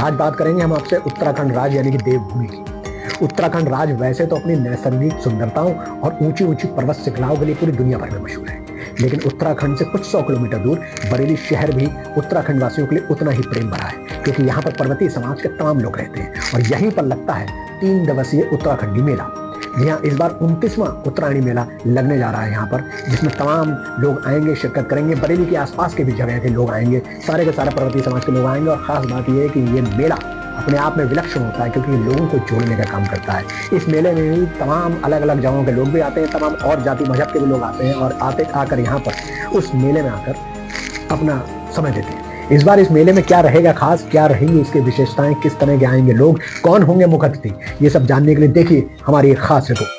आज बात करेंगे हम आपसे उत्तराखंड राज्य यानी कि देवभूमि की। उत्तराखंड राज्य वैसे तो अपनी नैसर्गिक सुंदरताओं और ऊंची ऊंची पर्वत श्रृंखलाओं के लिए पूरी दुनिया भर में मशहूर है, लेकिन उत्तराखंड से कुछ 100 किलोमीटर दूर बरेली शहर भी उत्तराखंड वासियों के लिए उतना ही प्रेम भरा है, क्योंकि यहाँ पर पर्वतीय समाज के तमाम लोग रहते हैं और यहीं पर लगता है 3 दिवसीय उत्तराखंडी मेला। जी हाँ, इस बार 29वां उत्तरायणी मेला लगने जा रहा है यहाँ पर, जिसमें तमाम लोग आएंगे, शिरकत करेंगे। बरेली के आसपास के भी जगह के लोग आएंगे, सारे के सारे पर्वतीय समाज के लोग आएंगे। और खास बात यह है कि ये मेला अपने आप में विलक्षण होता है, क्योंकि ये लोगों को जोड़ने का काम करता है। इस मेले में भी तमाम अलग अलग जगहों के लोग भी आते हैं, तमाम और जाति मजहब के भी लोग आते हैं और आकर यहाँ पर उस मेले में आकर अपना समय देते हैं। इस बार इस मेले में क्या रहेगा खास, क्या रहेंगी इसकी विशेषताएं, किस तरह के आएंगे लोग, कौन होंगे मुख्य अतिथि, ये सब जानने के लिए देखिए हमारी एक खास रिपोर्ट।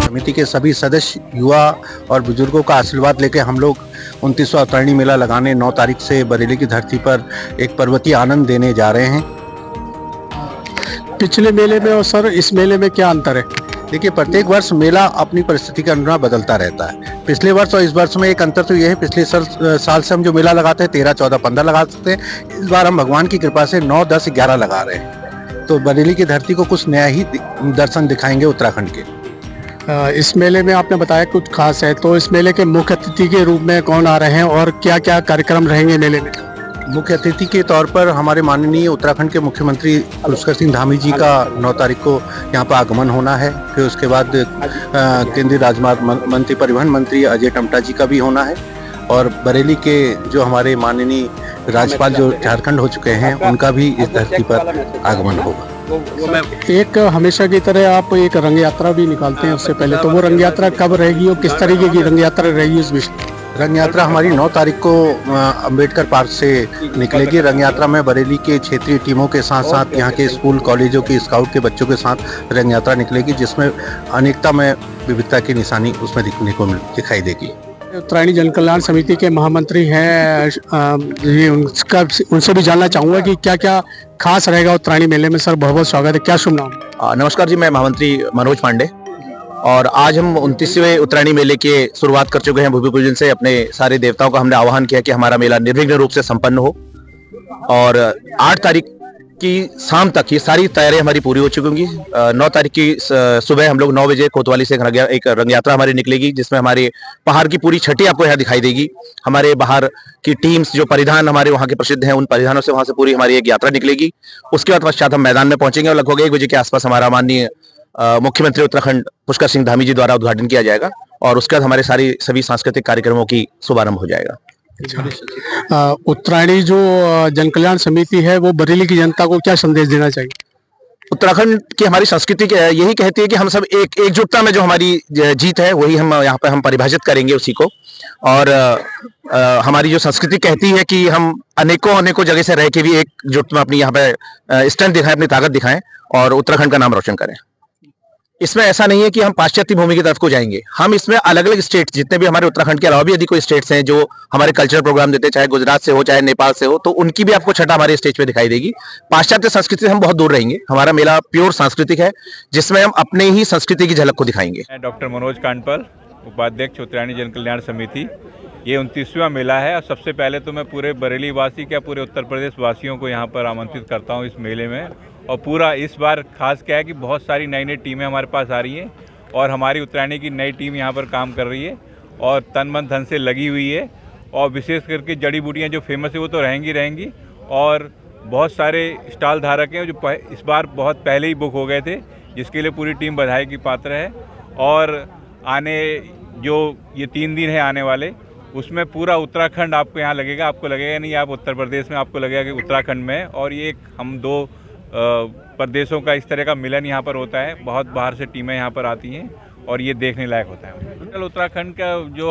समिति के सभी सदस्य, युवा और बुजुर्गों का आशीर्वाद लेकर हम लोग 29वां उत्तरायणी मेला लगाने 9 तारीख से बरेली की धरती पर एक पर्वतीय आनंद देने जा रहे हैं। पिछले मेले में और सर इस मेले में क्या अंतर है? देखिए, प्रत्येक वर्ष मेला अपनी परिस्थिति के अनुसार बदलता रहता है। पिछले वर्ष और इस वर्ष में एक अंतर तो यह है, पिछले साल से हम जो मेला लगाते हैं 13, 14, 15 लगा सकते हैं। इस बार हम भगवान की कृपा से 9, 10, 11 लगा रहे हैं। तो बरेली की धरती को कुछ नया ही दर्शन दिखाएंगे उत्तराखंड के। इस मेले में आपने बताया कुछ खास है, तो इस मेले के मुख्य अतिथि के रूप में कौन आ रहे हैं और क्या क्या कार्यक्रम रहेंगे मेले में? मुख्य अतिथि के तौर पर हमारे माननीय उत्तराखंड के मुख्यमंत्री पुष्कर सिंह धामी जी का 9 तारीख को यहाँ पर आगमन होना है। फिर उसके बाद केंद्रीय राजमार्ग मंत्री, परिवहन मंत्री अजय टमटा जी का भी होना है। और बरेली के जो हमारे माननीय राज्यपाल जो झारखंड हो चुके हैं, उनका भी इस धरती पर आगमन होगा। एक हमेशा की तरह आप एक रंग यात्रा भी निकालते हैं, उससे पहले तो वो रंग यात्रा कब रहेगी और किस तरीके की रंग यात्रा रहेगी उस विषय? रंग यात्रा हमारी 9 तारीख को अंबेडकर पार्क से निकलेगी। रंग यात्रा में बरेली के क्षेत्रीय टीमों के साथ साथ यहाँ के स्कूल कॉलेजों के स्काउट के बच्चों के साथ रंग यात्रा निकलेगी, जिसमें अनेकता में विविधता की निशानी उसमें दिखने को दिखाई देगी। उत्तरायणी जन कल्याण समिति के महामंत्री हैं, उनसे भी जानना चाहूँगा कि क्या क्या खास रहेगा उत्तरायणी मेले में। सर बहुत बहुत स्वागत है, क्या शुभ नाम? नमस्कार जी, मैं महामंत्री मनोज पांडे और आज हम 29वें उत्तरायणी मेले की शुरुआत कर चुके हैं। भूमि पूजन से अपने सारे देवताओं का हमने आह्वान किया कि हमारा मेला निर्विघ्न रूप से संपन्न हो। और 8 तारीख की शाम तक ये सारी तैयारियां हमारी पूरी हो चुकी होंगी। 9 तारीख की सुबह हम लोग 9 बजे कोतवाली से एक रंग यात्रा हमारी निकलेगी, जिसमें हमारे पहाड़ की पूरी छठी आपको यहाँ दिखाई देगी। हमारे बाहर की टीम्स जो परिधान हमारे वहाँ के प्रसिद्ध हैं, उन परिधानों से वहाँ से पूरी हमारी एक यात्रा निकलेगी। उसके बाद पश्चात हम मैदान में पहुंचेंगे और लगभग 1 बजे के आसपास हमारा माननीय मुख्यमंत्री उत्तराखंड पुष्कर सिंह धामी जी द्वारा उद्घाटन किया जाएगा और उसके बाद हमारे सभी सांस्कृतिक कार्यक्रमों की शुभारंभ हो जाएगा। उत्तरायणी जो जन कल्याण समिति है वो बरेली की जनता को क्या संदेश देना चाहिए? उत्तराखंड की हमारी संस्कृति यही कहती है कि हम सब एकजुटता में जो हमारी जीत है वही हम यहाँ पे हम परिभाषित करेंगे उसी को। और हमारी जो संस्कृति कहती है कि हम अनेकों जगह से रह के भी एकजुट में अपनी यहाँ पे स्ट्रेंथ दिखाएं, अपनी ताकत दिखाएं और उत्तराखंड का नाम रोशन करें। इसमें ऐसा नहीं है कि हम पाश्चात्य भूमि की तरफ को जाएंगे। हम इसमें अलग अलग स्टेट, जितने भी हमारे उत्तराखंड के अलावा भी यदि कोई स्टेट्स हैं जो हमारे कल्चरल प्रोग्राम देते हैं, चाहे गुजरात से हो चाहे नेपाल से हो, तो उनकी भी आपको छटा हमारे स्टेज पे दिखाई देगी। पाश्चात्य संस्कृति से हम बहुत दूर रहेंगे। हमारा मेला प्योर सांस्कृतिक है, जिसमें हम अपने ही संस्कृति की झलक को दिखाएंगे। डॉक्टर मनोज कांडपाल, उपाध्यक्ष उत्तरायणी जन कल्याण समिति। ये 29वां मेला है और सबसे पहले तो मैं पूरे बरेली वासी क्या पूरे उत्तर प्रदेश वासियों को यहाँ पर आमंत्रित करता हूँ इस मेले में। और पूरा इस बार खास क्या है कि बहुत सारी नई नई टीमें हमारे पास आ रही हैं और हमारी उत्तरायणी की नई टीम यहाँ पर काम कर रही है और तन मन धन से लगी हुई है। और विशेष करके जड़ी बूटियाँ जो फेमस है वो तो रहेंगी और बहुत सारे स्टॉल धारक हैं जो इस बार बहुत पहले ही बुक हो गए थे, जिसके लिए पूरी टीम बधाई की पात्र है। और आने जो ये 3 दिन है आने वाले, उसमें पूरा उत्तराखंड आपको यहाँ लगेगा। आपको लगेगा नहीं आप उत्तर प्रदेश में, आपको लगेगा कि उत्तराखंड में। और ये हम 2 प्रदेशों का इस तरह का मिलन यहाँ पर होता है। बहुत बाहर से टीमें यहाँ पर आती हैं और ये देखने लायक होता है। उत्तराखंड का जो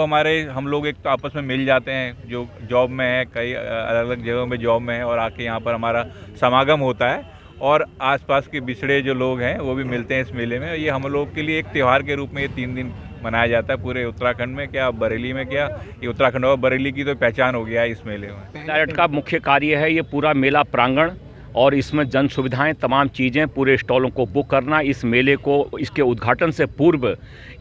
हम लोग एक तो आपस में मिल जाते हैं, जो जॉब में है, कई अलग अलग जगहों में जॉब में है, और आके यहाँ पर हमारा समागम होता है और आसपास के बिछड़े जो लोग हैं वो भी मिलते हैं इस मेले में। ये हम लोग के लिए एक त्यौहार के रूप में ये 3 दिन मनाया जाता है पूरे उत्तराखंड में, क्या बरेली में, क्या ये उत्तराखंड और बरेली की तो पहचान हो गया है इस मेले में। डायरेक्ट का मुख्य कार्य है ये पूरा मेला प्रांगण और इसमें जन सुविधाएं, तमाम चीज़ें, पूरे स्टॉलों को बुक करना। इस मेले को, इसके उद्घाटन से पूर्व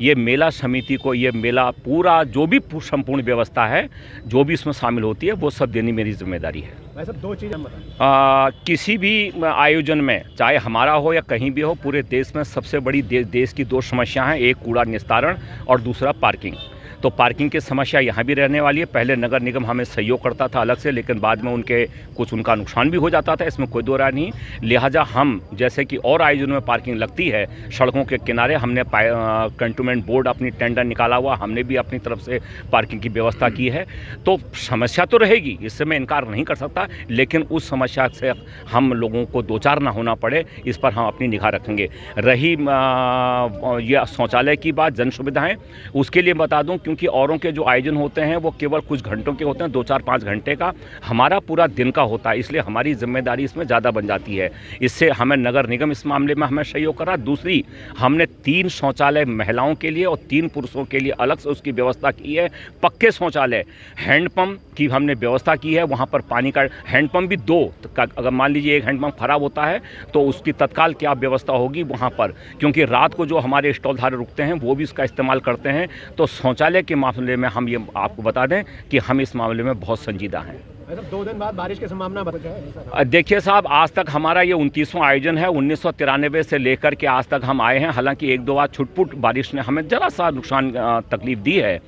ये मेला समिति को ये मेला पूरा जो भी संपूर्ण व्यवस्था है, जो भी इसमें शामिल होती है, वो सब देनी मेरी जिम्मेदारी है। वैसे दो चीज़ें बताएं। किसी भी आयोजन में, चाहे हमारा हो या कहीं भी हो, पूरे देश में सबसे बड़ी देश की दो समस्या हैं, एक कूड़ा निस्तारण और दूसरा पार्किंग। तो पार्किंग की समस्या यहाँ भी रहने वाली है। पहले नगर निगम हमें सहयोग करता था अलग से, लेकिन बाद में उनका नुकसान भी हो जाता था, इसमें कोई दो राय नहीं। लिहाजा हम, जैसे कि और आयोजनों में पार्किंग लगती है सड़कों के किनारे, हमने कंटोनमेंट बोर्ड अपनी टेंडर निकाला हुआ, हमने भी अपनी तरफ से पार्किंग की व्यवस्था की है। तो समस्या तो रहेगी, इससे मैं इनकार नहीं कर सकता, लेकिन उस समस्या से हम लोगों को दो चार ना होना पड़े, इस पर हम अपनी निगाह रखेंगे। रही ये शौचालय की बात, जन सुविधाएँ, उसके लिए बता दूँ, क्योंकि औरों के जो आयोजन होते हैं वो केवल कुछ घंटों के होते हैं, 2-4-5 घंटे का, हमारा पूरा दिन का होता है, इसलिए हमारी जिम्मेदारी इसमें ज़्यादा बन जाती है। इससे हमें नगर निगम इस मामले में हमें सहयोग करा। दूसरी, हमने 3 शौचालय महिलाओं के लिए और 3 पुरुषों के लिए अलग से उसकी व्यवस्था की है। पक्के शौचालय, हैंडपम्प की हमने व्यवस्था की है, वहाँ पर पानी का हैंडपम्प भी 2, अगर मान लीजिए एक हैंडपम्प खराब होता है तो उसकी तत्काल क्या व्यवस्था होगी वहाँ पर, क्योंकि रात को जो हमारे स्टॉल धारक रुकते हैं वो भी इसका इस्तेमाल करते हैं। तो शौचालय के मामले में हम ये आपको बता दें कि हम इस मामले में बहुत संजीदा हैं। 2 दिन बाद बारिश की संभावना बताएं। देखिए साहब, आज तक हमारा ये 29वां आयोजन है। 1993 से लेकर के आज तक हम आए हैं। हालांकि 1-2 बार छुटपुट बारिश ने हमें ज़रा सा नुकसान तकलीफ दी है,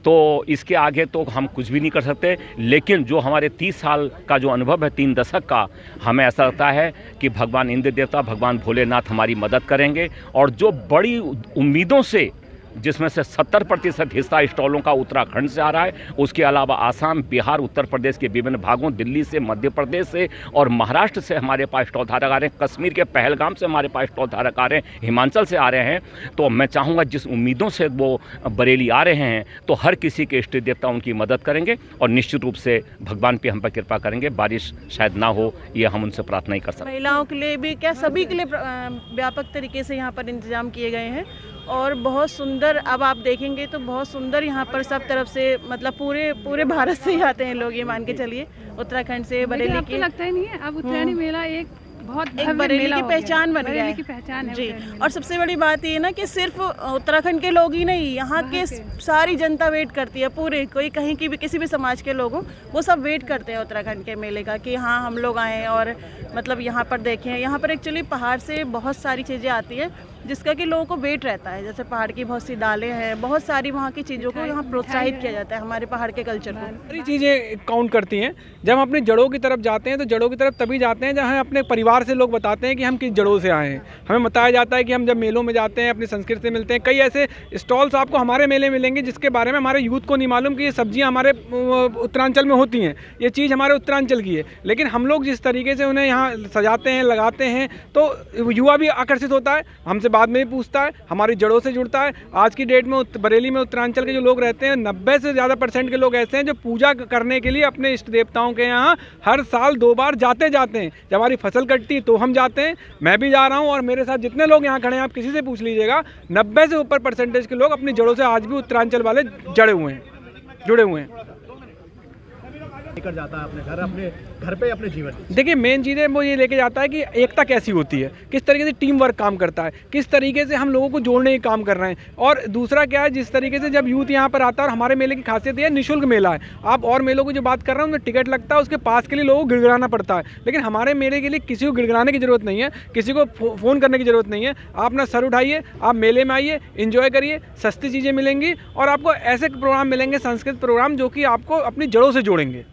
तो इसके आगे तो हम कुछ भी नहीं कर सकते। लेकिन जो हमारे 30 साल का जो अनुभव है, 3 दशक का, हमें ऐसा लगता है कि भगवान इंद्र देवता, भगवान भोलेनाथ हमारी मदद करेंगे। और जो बड़ी उम्मीदों से, जिसमें से 70% हिस्सा स्टॉलों का उत्तराखंड से आ रहा है, उसके अलावा आसाम, बिहार, उत्तर प्रदेश के विभिन्न भागों, दिल्ली से, मध्य प्रदेश से और महाराष्ट्र से हमारे पास स्टॉल धारक आ रहे हैं, कश्मीर के पहलगाम से हमारे पास स्टॉल धारक आ रहे हैं, हिमाचल से आ रहे हैं। तो मैं चाहूँगा जिस उम्मीदों से वो बरेली आ रहे हैं, तो हर किसी के इष्ट देवता उनकी मदद करेंगे और निश्चित रूप से भगवान पे हम पर कृपा करेंगे। बारिश शायद ना हो, ये हम उनसे प्रार्थना ही कर सकते हैं। महिलाओं के लिए भी क्या, सभी के लिए व्यापक तरीके से यहाँ पर इंतजाम किए गए हैं और बहुत सुंदर, अब आप देखेंगे तो बहुत सुंदर यहाँ पर सब तरफ से, मतलब पूरे भारत से ही आते हैं लोग, ये मान के चलिए, उत्तराखंड से, बरेली की। लगता ही नहीं है अब उत्तरायणी मेला एक बरेली की पहचान बन गया है। की पहचान है जी। और सबसे बड़ी बात ये ना कि सिर्फ उत्तराखंड के लोग ही नहीं, यहाँ के सारी जनता वेट करती है, पूरे, कोई कहीं की भी, किसी भी समाज के लोग हों, वो सब वेट करते हैं उत्तराखंड के मेले का, कि हाँ हम लोग आएँ और मतलब यहाँ पर देखें। यहाँ पर एक्चुअली पहाड़ से बहुत सारी चीज़ें आती है, जिसका कि लोगों को वेट रहता है। जैसे पहाड़ की बहुत सी दालें हैं, बहुत सारी वहाँ की चीज़ों को यहाँ प्रोत्साहित किया जाता है, हमारे पहाड़ के कल्चर को। सारी चीज़ें काउंट करती हैं। जब हम अपनी जड़ों की तरफ जाते हैं तो जड़ों की तरफ तभी जाते हैं जब हमें अपने परिवार से लोग बताते हैं कि हम किस जड़ों से आए हैं। हमें बताया जाता है कि हम जब मेलों में जाते हैं अपनी संस्कृति से मिलते हैं। कई ऐसे स्टॉल्स आपको हमारे मेले मिलेंगे जिसके बारे में हमारे यूथ को नहीं मालूम कि ये सब्जियाँ हमारे उत्तरांचल में होती हैं, ये चीज़ हमारे उत्तरांचल की है। लेकिन हम लोग जिस तरीके से उन्हें यहाँ सजाते हैं, लगाते हैं, तो युवा भी आकर्षित होता है, हमसे बाद में भी पूछता है, हमारी जड़ों से जुड़ता है। आज की डेट में बरेली में उत्तरांचल के जो लोग रहते हैं, 90 से ज़्यादा % के लोग ऐसे हैं जो पूजा करने के लिए अपने इष्ट देवताओं के यहाँ हर साल 2 बार जाते हैं। जब हमारी फसल कटती है तो हम जाते हैं, मैं भी जा रहा हूँ, और मेरे साथ जितने लोग यहाँ खड़े हैं, आप किसी से पूछ लीजिएगा, 90 से ऊपर % के लोग अपनी जड़ों से आज भी उत्तरांचल वाले जुड़े हुए हैं। लेकर जाता है अपने घर पे अपने जीवन। देखिए, मेन चीज़ है वो ये लेके जाता है कि एकता कैसी होती है, किस तरीके से टीम वर्क काम करता है, किस तरीके से हम लोगों को जोड़ने का काम कर रहे हैं। और दूसरा क्या है, जिस तरीके से जब यूथ यहाँ पर आता है, और हमारे मेले की खासियत ये है, निःशुल्क मेला है। आप और मेलों की जो बात कर रहे हैं उनमें टिकट लगता है, उसके पास के लिए लोगों को गिड़गिड़ाना पड़ता है, लेकिन हमारे मेले के लिए किसी को गिड़गिड़ाने की जरूरत नहीं है, किसी को फ़ोन करने की जरूरत नहीं है। आप अपना सर उठाइए, आप मेले में आइए, इंजॉय करिए, सस्ती चीज़ें मिलेंगी और आपको ऐसे प्रोग्राम मिलेंगे, सांस्कृतिक प्रोग्राम, जो कि आपको अपनी जड़ों से जोड़ेंगे।